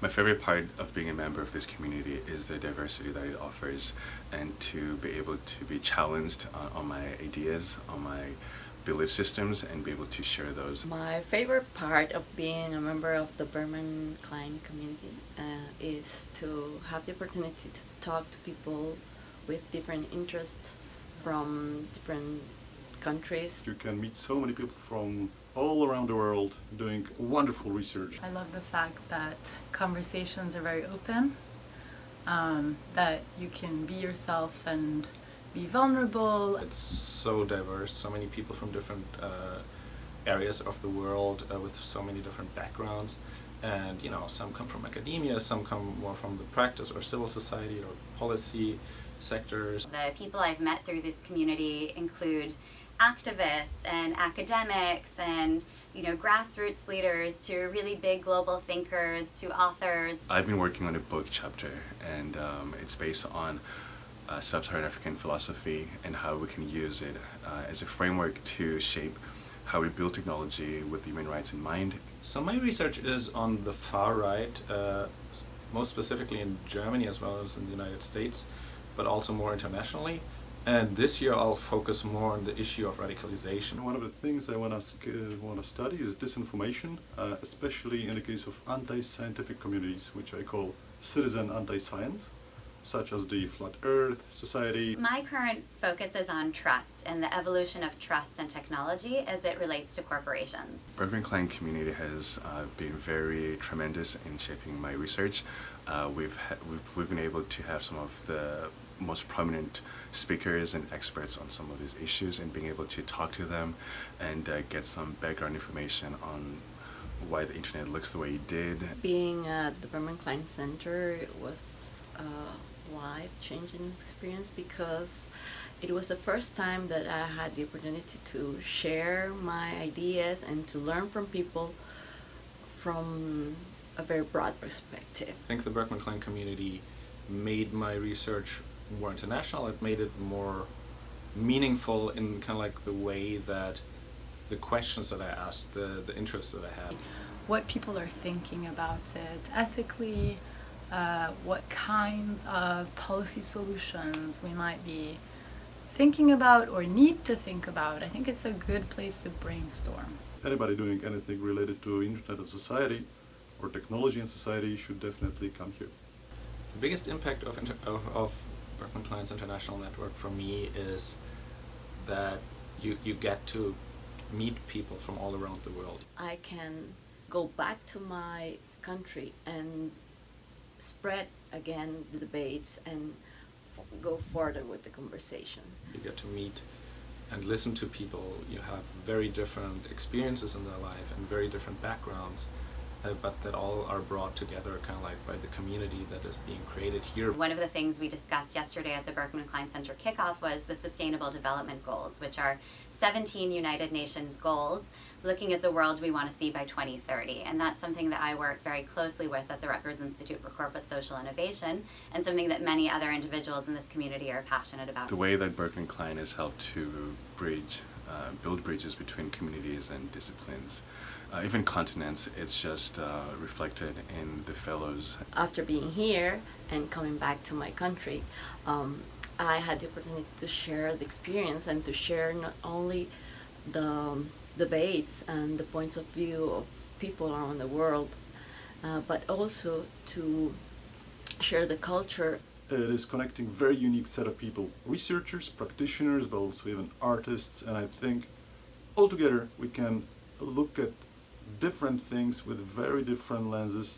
My favorite part of being a member of this community is the diversity that it offers, and to be able to be challenged on my ideas, on my belief systems, and be able to share those. My favorite part of being a member of the Bergman Klein community is to have the opportunity to talk to people with different interests from different countries. You can meet so many people from all around the world doing wonderful research. I love the fact that conversations are very open, that you can be yourself and be vulnerable. It's so diverse, so many people from different areas of the world with so many different backgrounds. And some come from academia, some come more from the practice or civil society or policy sectors. The people I've met through this community include activists and academics and grassroots leaders to really big global thinkers to authors. I've been working on a book chapter, and it's based on sub-Saharan African philosophy and how we can use it as a framework to shape how we build technology with human rights in mind. So my research is on the far right, most specifically in Germany as well as in the United States, but also more internationally. And this year I'll focus more on the issue of radicalization. One of the things I want to study is disinformation, especially in the case of anti-scientific communities, which I call citizen anti-science, such as the Flat Earth Society. My current focus is on trust and the evolution of trust and technology as it relates to corporations. Bergman Klein community has been very tremendous in shaping my research. We've been able to have some of the most prominent speakers and experts on some of these issues, and being able to talk to them and get some background information on why the internet looks the way it did. Being at the Bergman Klein Center was a life-changing experience because it was the first time that I had the opportunity to share my ideas and to learn from people from a very broad perspective. I think the Bergman Klein community made my research more international. It made it more meaningful in kind of like the way that the questions that I asked, the interests that I had. What people are thinking about it ethically, what kinds of policy solutions we might be thinking about or need to think about. I think it's a good place to brainstorm. Anybody doing anything related to internet and society or technology and society should definitely come here. The biggest impact of Bergman Klein's international network for me is that you get to meet people from all around the world. I can go back to my country and spread again the debates and go further with the conversation. You get to meet and listen to people. You have very different experiences in their life and very different backgrounds, but that all are brought together kind of like by the community that is being created here. One of the things we discussed yesterday at the Bergman Klein Center kickoff was the Sustainable Development Goals, which are 17 United Nations goals looking at the world we want to see by 2030. And that's something that I work very closely with at the Rutgers Institute for Corporate Social Innovation, and something that many other individuals in this community are passionate about. The way that Bergman Klein has helped to build bridges between communities and disciplines, even continents, it's just reflected in the fellows. After being here and coming back to my country, I had the opportunity to share the experience and to share not only the debates and the points of view of people around the world, but also to share the culture. It is connecting very unique set of people, researchers, practitioners, but also even artists, and I think altogether we can look at different things with very different lenses,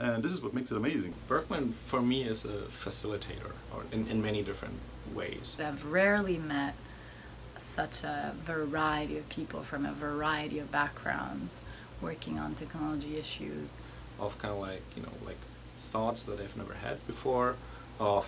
and this is what makes it amazing. Bergman for me is a facilitator, or in many different ways. I've rarely met such a variety of people from a variety of backgrounds working on technology issues. Of kind of like, like thoughts that I've never had before, of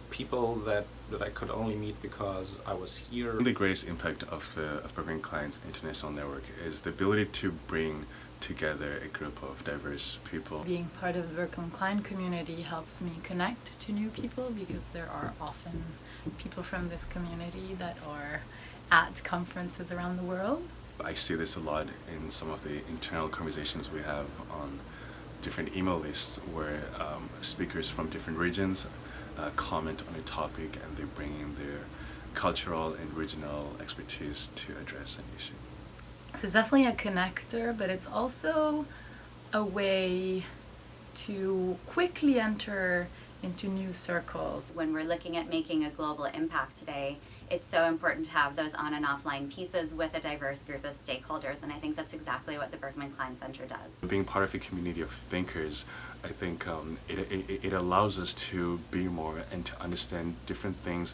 people that I could only meet because I was here. The greatest impact of Bergman Klein's international network is the ability to bring together a group of diverse people. Being part of the Bergman Klein community helps me connect to new people because there are often people from this community that are at conferences around the world. I see this a lot in some of the internal conversations we have on different email lists where speakers from different regions comment on a topic and they bring in their cultural and regional expertise to address an issue. So it's definitely a connector, but it's also a way to quickly enter into new circles. When we're looking at making a global impact today, it's so important to have those on and offline pieces with a diverse group of stakeholders, and I think that's exactly what the Berkman Klein Center does. Being part of a community of thinkers, I think it allows us to be more and to understand different things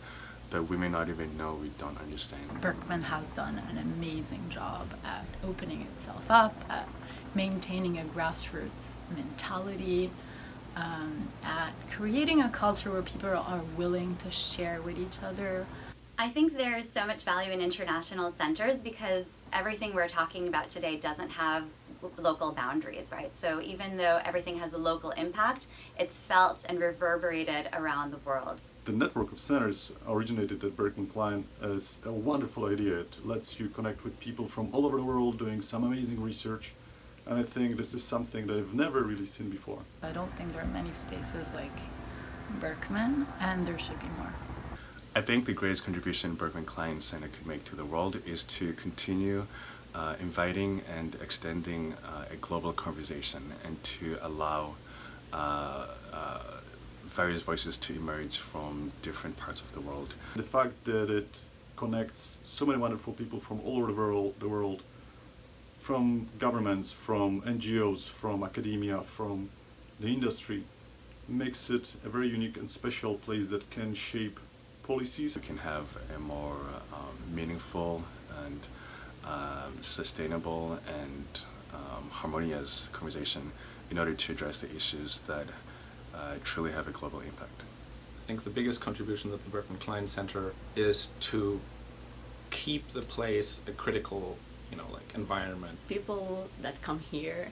that we may not even know we don't understand. Berkman has done an amazing job at opening itself up, at maintaining a grassroots mentality, at creating a culture where people are willing to share with each other. I think there's so much value in international centers because everything we're talking about today doesn't have local boundaries, right? So even though everything has a local impact, it's felt and reverberated around the world. The network of centers originated at Berkman Klein as a wonderful idea. It lets you connect with people from all over the world doing some amazing research. And I think this is something that I've never really seen before. I don't think there are many spaces like Berkman, and there should be more. I think the greatest contribution Berkman Klein Center could make to the world is to continue inviting and extending a global conversation and to allow various voices to emerge from different parts of the world. The fact that it connects so many wonderful people from all over the world, from governments, from NGOs, from academia, from the industry, makes it a very unique and special place that can shape policies. We can have a more meaningful and sustainable and harmonious conversation in order to address the issues that truly have a global impact. I think the biggest contribution that the Berkman Klein Center is to keep the place a critical, environment. People that come here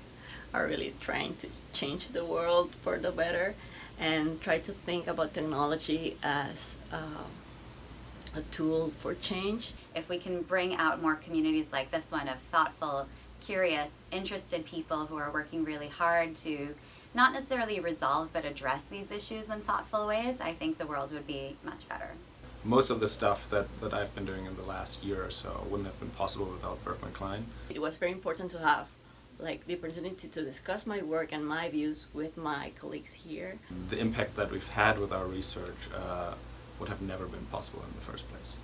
are really trying to change the world for the better and try to think about technology as a tool for change. If we can bring out more communities like this one of thoughtful, curious, interested people who are working really hard to not necessarily resolve but address these issues in thoughtful ways, I think the world would be much better. Most of the stuff that I've been doing in the last year or so wouldn't have been possible without Berkman Klein. It was very important to have the opportunity to discuss my work and my views with my colleagues here. The impact that we've had with our research would have never been possible in the first place.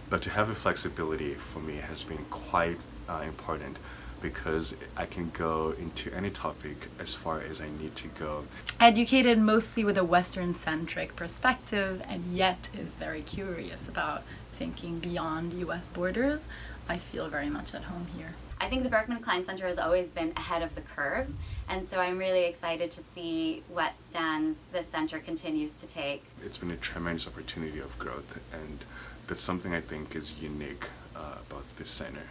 But to have a flexibility for me has been quite important because I can go into any topic as far as I need to go. Educated mostly with a Western-centric perspective and yet is very curious about thinking beyond US borders, I feel very much at home here. I think the Berkman Klein Center has always been ahead of the curve, and so I'm really excited to see what stands this center continues to take. It's been a tremendous opportunity of growth, and that's something I think is unique about this center.